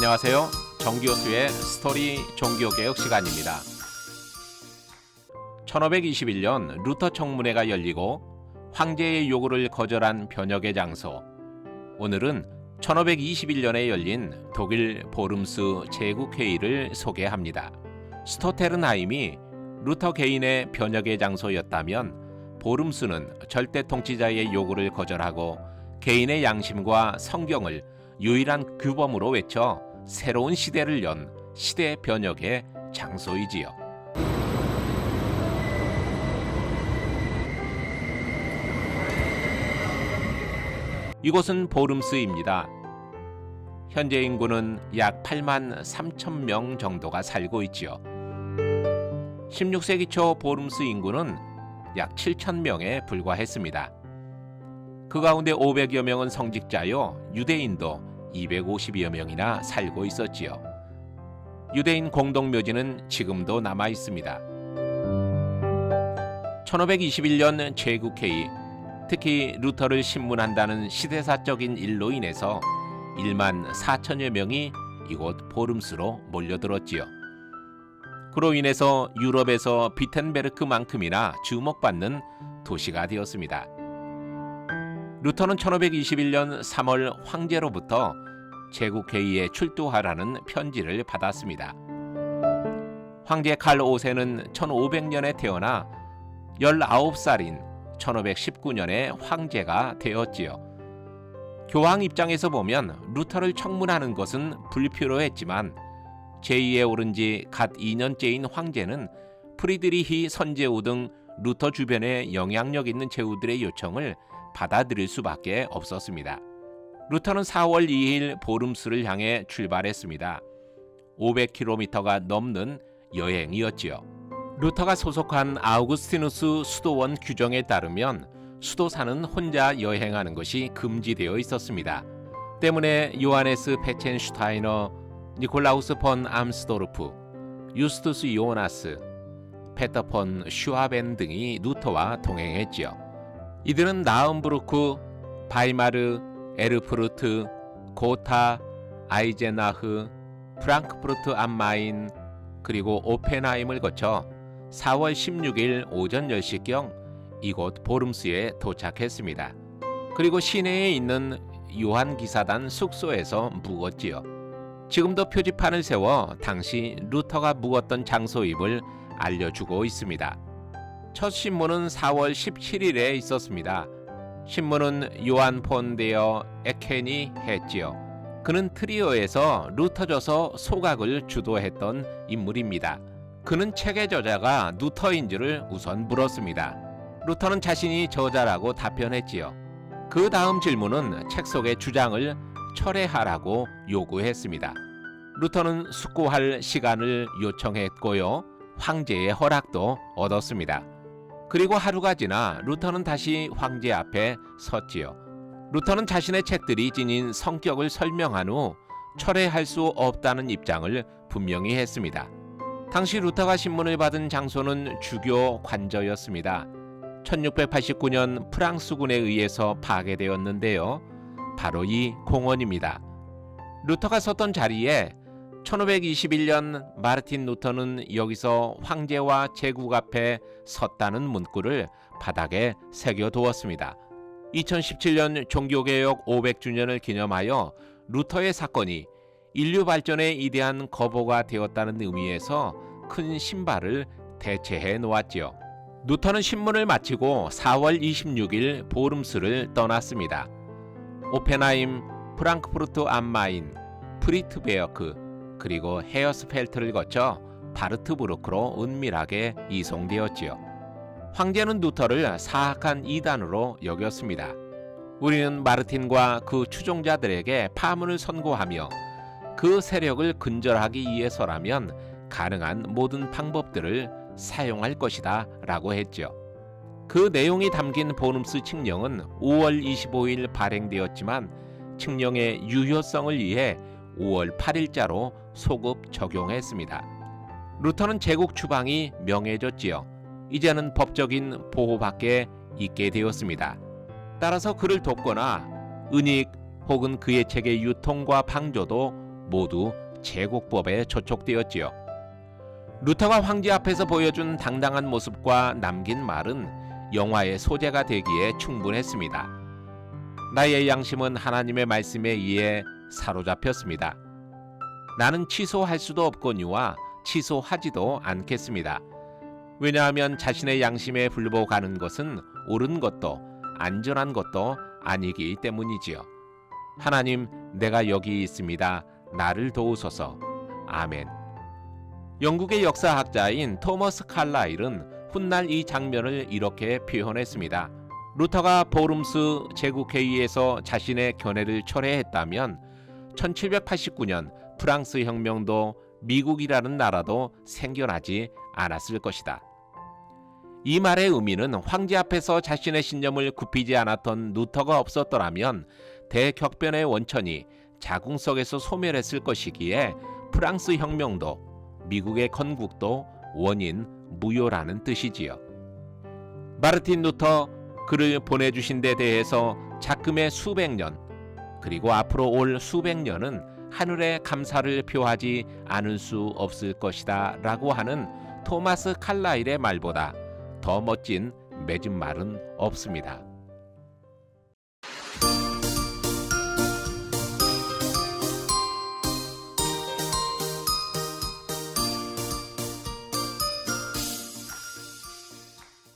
안녕하세요. 정교수의 스토리 종교개혁 시간입니다. 1521년 루터 청문회가 열리고 황제의 요구를 거절한 변혁의 장소. 오늘은 1521년에 열린 독일 보름스 제국회의를 소개합니다. 스토테른하임이 루터 개인의 변혁의 장소였다면 보름스는 절대 통치자의 요구를 거절하고 개인의 양심과 성경을 유일한 규범으로 외쳐 새로운 시대를 연 시대 변혁의 장소이지요. 이곳은 보름스입니다. 현재 인구는 약 8만 3천 명 정도가 살고 있지요. 16세기 초 보름스 인구는 약 7천 명에 불과했습니다. 그 가운데 500여 명은 성직자요, 유대인도 250여 명이나 살고 있었지요. 유대인 공동묘지는 지금도 남아 있습니다. 1521년 제국회의, 특히 루터를 신문한다는 시대사적인 일로 인해서 1만 4천여 명이 이곳 보름스로 몰려들었지요. 그로 인해서 유럽에서 비텐베르크만큼이나 주목받는 도시가 되었습니다. 루터는 1521년 3월 황제로부터 제국회의에 출두하라는 편지를 받았습니다. 황제 칼 5세는 1500년에 태어나 19살인 1519년에 황제가 되었지요. 교황 입장에서 보면 루터를 청문하는 것은 불필요했지만 제2에 오른 지 갓 2년째인 황제는 프리드리히 선제후 등 루터 주변에 영향력 있는 제후들의 요청을 받아들일 수밖에 없었습니다. 루터는 4월 2일 보름스를 향해 출발했습니다. 500km가 넘는 여행이었지요. 루터가 소속한 아우구스티누스 수도원 규정에 따르면 수도사는 혼자 여행하는 것이 금지되어 있었습니다. 때문에 요하네스 페첸슈타이너, 니콜라우스 폰 암스도르프, 유스투스 요나스, 페터 폰 슈아벤 등이 루터와 동행했지요. 이들은 나음부르크, 바이마르, 에르프르트, 고타, 아이제나흐, 프랑크푸르트 am 마인, 그리고 오펜하임을 거쳐 4월 16일 오전 10시경 이곳 보름스에 도착했습니다. 그리고 시내에 있는 요한 기사단 숙소에서 묵었지요. 지금도 표지판을 세워 당시 루터가 묵었던 장소임을 알려주고 있습니다. 첫 신문은 4월 17일에 있었습니다. 신문은 요한 폰 데어 에켄이 했지요. 그는 트리어에서 루터저서 소각을 주도했던 인물입니다. 그는 책의 저자가 루터인지를 우선 물었습니다. 루터는 자신이 저자라고 답변했지요. 그 다음 질문은 책 속의 주장을 철회하라고 요구했습니다. 루터는 숙고할 시간을 요청했고요. 황제의 허락도 얻었습니다. 그리고 하루가 지나 루터는 다시 황제 앞에 섰지요. 루터는 자신의 책들이 지닌 성격을 설명한 후 철회할 수 없다는 입장을 분명히 했습니다. 당시 루터가 신문을 받은 장소는 주교 관저였습니다. 1689년 프랑스군에 의해서 파괴되었는데요. 바로 이 공원입니다. 루터가 섰던 자리에 1521년 마르틴 루터는 여기서 황제와 제국 앞에 섰다는 문구를 바닥에 새겨두었습니다. 2017년 종교개혁 500주년을 기념하여 루터의 사건이 인류 발전의 이대한 거보가 되었다는 의미에서 큰 신발을 대체해 놓았지요. 루터는 신문을 마치고 4월 26일 보름스를 떠났습니다. 오펜하임, 프랑크푸르트 am 마인, 프리트베어크, 그리고 헤어스펠트를 거쳐 바르트부르크로 은밀하게 이송되었지요. 황제는 루터를 사악한 이단으로 여겼습니다. 우리는 마르틴과 그 추종자들에게 파문을 선고하며 그 세력을 근절하기 위해서라면 가능한 모든 방법들을 사용할 것이다 라고 했죠. 그 내용이 담긴 보름스 칙령은 5월 25일 발행되었지만 칙령의 유효성을 위해 5월 8일자로 소급 적용했습니다. 루터는 제국 추방이 명해졌지요. 이제는 법적인 보호밖에 있게 되었습니다. 따라서 그를 돕거나 은닉 혹은 그의 책의 유통과 방조도 모두 제국법에 저촉되었지요. 루터가 황제 앞에서 보여준 당당한 모습과 남긴 말은 영화의 소재가 되기에 충분했습니다. 나의 양심은 하나님의 말씀에 의해 사로잡혔습니다. 나는 취소할 수도 없거니와 취소하지도 않겠습니다. 왜냐하면 자신의 양심에 불복하는 것은 옳은 것도 안전한 것도 아니기 때문이지요. 하나님, 내가 여기 있습니다. 나를 도우소서. 아멘. 영국의 역사학자인 토머스 칼라일은 훗날 이 장면을 이렇게 표현했습니다. 루터가 보름스 제국회의에서 자신의 견해를 철회했다면 1789년 프랑스 혁명도 미국이라는 나라도 생겨나지 않았을 것이다. 이 말의 의미는 황제 앞에서 자신의 신념을 굽히지 않았던 루터가 없었더라면 대격변의 원천이 자궁 속에서 소멸했을 것이기에 프랑스 혁명도 미국의 건국도 원인 무효라는 뜻이지요. 마르틴 루터 그를 보내주신 데 대해서 작금의 수백 년 그리고 앞으로 올 수백 년은 하늘의 감사를 표하지 않을 수 없을 것이다 라고 하는 토마스 칼라일의 말보다 더 멋진 맺은 말은 없습니다.